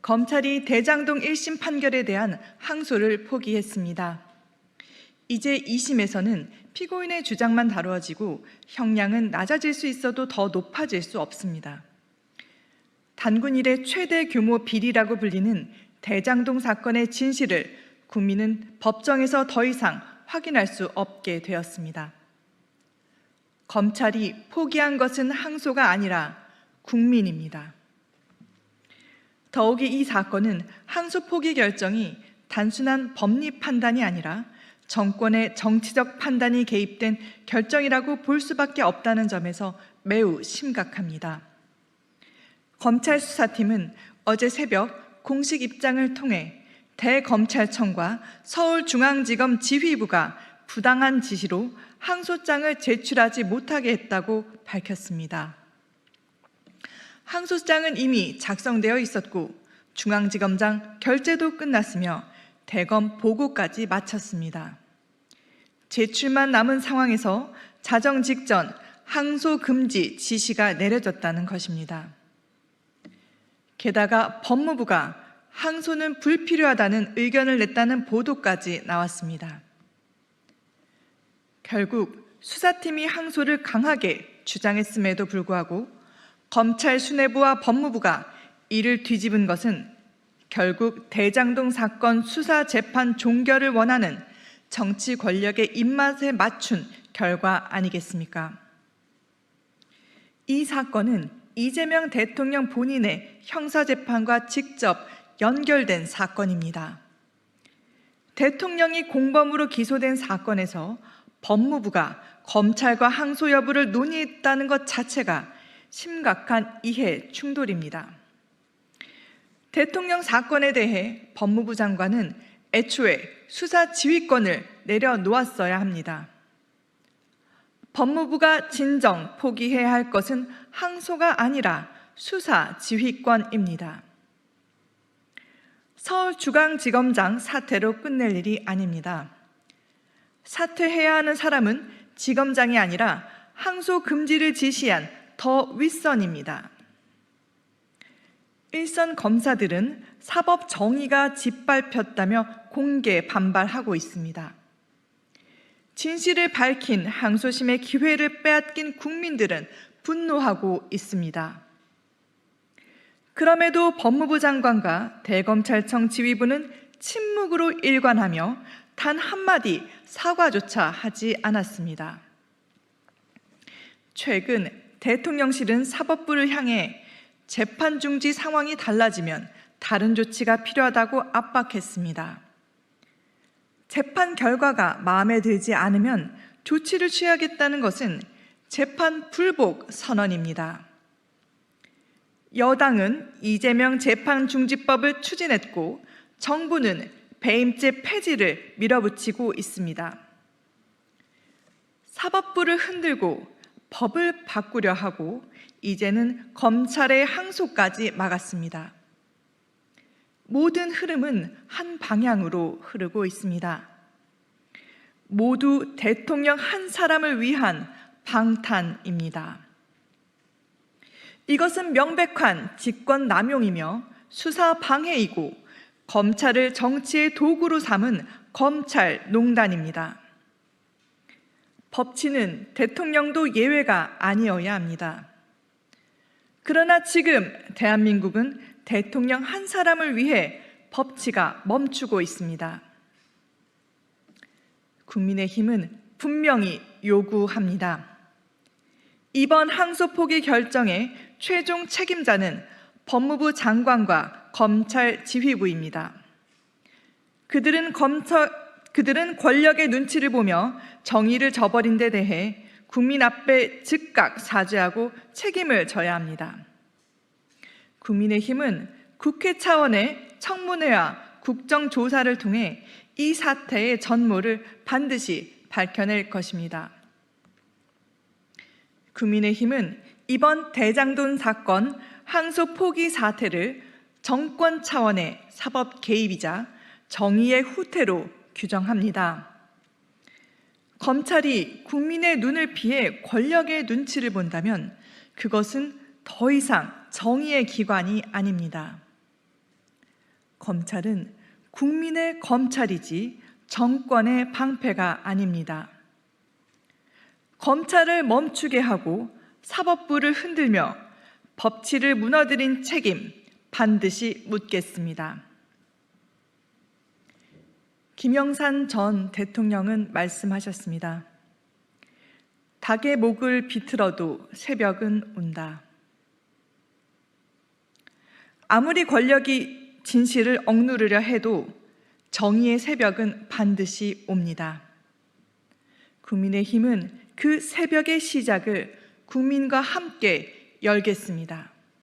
검찰이 대장동 1심 판결에 대한 항소를 포기했습니다. 이제 2심에서는 피고인의 주장만 다루어지고 형량은 낮아질 수 있어도 더 높아질 수 없습니다. 단군 이래 최대 규모 비리라고 불리는 대장동 사건의 진실을 국민은 법정에서 더 이상 확인할 수 없게 되었습니다. 검찰이 포기한 것은 항소가 아니라 국민입니다. 더욱이 이 사건은 항소 포기 결정이 단순한 법리 판단이 아니라 정권의 정치적 판단이 개입된 결정이라고 볼 수밖에 없다는 점에서 매우 심각합니다. 검찰 수사팀은 어제 새벽 공식 입장을 통해 대검찰청과 서울중앙지검 지휘부가 부당한 지시로 항소장을 제출하지 못하게 했다고 밝혔습니다. 항소장은 이미 작성되어 있었고 중앙지검장 결재도 끝났으며 대검 보고까지 마쳤습니다. 제출만 남은 상황에서 자정 직전 항소 금지 지시가 내려졌다는 것입니다. 게다가 법무부가 항소는 불필요하다는 의견을 냈다는 보도까지 나왔습니다. 결국 수사팀이 항소를 강하게 주장했음에도 불구하고 검찰 수뇌부와 법무부가 이를 뒤집은 것은 결국 대장동 사건 수사 재판 종결을 원하는 정치 권력의 입맛에 맞춘 결과 아니겠습니까? 이 사건은 이재명 대통령 본인의 형사재판과 직접 연결된 사건입니다. 대통령이 공범으로 기소된 사건에서 법무부가 검찰과 항소 여부를 논의했다는 것 자체가 심각한 이해 충돌입니다. 대통령 사건에 대해 법무부 장관은 애초에 수사 지휘권을 내려놓았어야 합니다. 법무부가 진정 포기해야 할 것은 항소가 아니라 수사 지휘권입니다. 서울중앙지검장 사퇴로 끝낼 일이 아닙니다. 사퇴해야 하는 사람은 지검장이 아니라 항소 금지를 지시한 더 윗선입니다. 일선 검사들은 사법 정의가 짓밟혔다며 공개 반발하고 있습니다. 진실을 밝힌 항소심의 기회를 빼앗긴 국민들은 분노하고 있습니다. 그럼에도 법무부 장관과 대검찰청 지휘부는 침묵으로 일관하며 단 한마디 사과조차 하지 않았습니다. 최근 대통령실은 사법부를 향해 재판 중지 상황이 달라지면 다른 조치가 필요하다고 압박했습니다. 재판 결과가 마음에 들지 않으면 조치를 취하겠다는 것은 재판 불복 선언입니다. 여당은 이재명 재판중지법을 추진했고 정부는 배임죄 폐지를 밀어붙이고 있습니다. 사법부를 흔들고 법을 바꾸려 하고 이제는 검찰의 항소까지 막았습니다. 모든 흐름은 한 방향으로 흐르고 있습니다. 모두 대통령 한 사람을 위한 방탄입니다. 이것은 명백한 직권 남용이며 수사 방해이고 검찰을 정치의 도구로 삼은 검찰 농단입니다. 법치는 대통령도 예외가 아니어야 합니다. 그러나 지금 대한민국은 대통령 한 사람을 위해 법치가 멈추고 있습니다. 국민의힘은 분명히 요구합니다. 이번 항소 포기 결정의 최종 책임자는 법무부 장관과 검찰 지휘부입니다. 그들은 권력의 눈치를 보며 정의를 저버린 데 대해 국민 앞에 즉각 사죄하고 책임을 져야 합니다. 국민의힘은 국회 차원의 청문회와 국정조사를 통해 이 사태의 전모를 반드시 밝혀낼 것입니다. 국민의힘은 이번 대장동 사건 항소 포기 사태를 정권 차원의 사법 개입이자 정의의 후퇴로 규정합니다. 검찰이 국민의 눈을 피해 권력의 눈치를 본다면 그것은 더 이상 정의의 기관이 아닙니다. 검찰은 국민의 검찰이지 정권의 방패가 아닙니다. 검찰을 멈추게 하고 사법부를 흔들며 법치를 무너뜨린 책임 반드시 묻겠습니다. 김영삼 전 대통령은 말씀하셨습니다. 닭의 목을 비틀어도 새벽은 온다. 아무리 권력이 진실을 억누르려 해도 정의의 새벽은 반드시 옵니다. 국민의힘은 그 새벽의 시작을 국민과 함께 열겠습니다.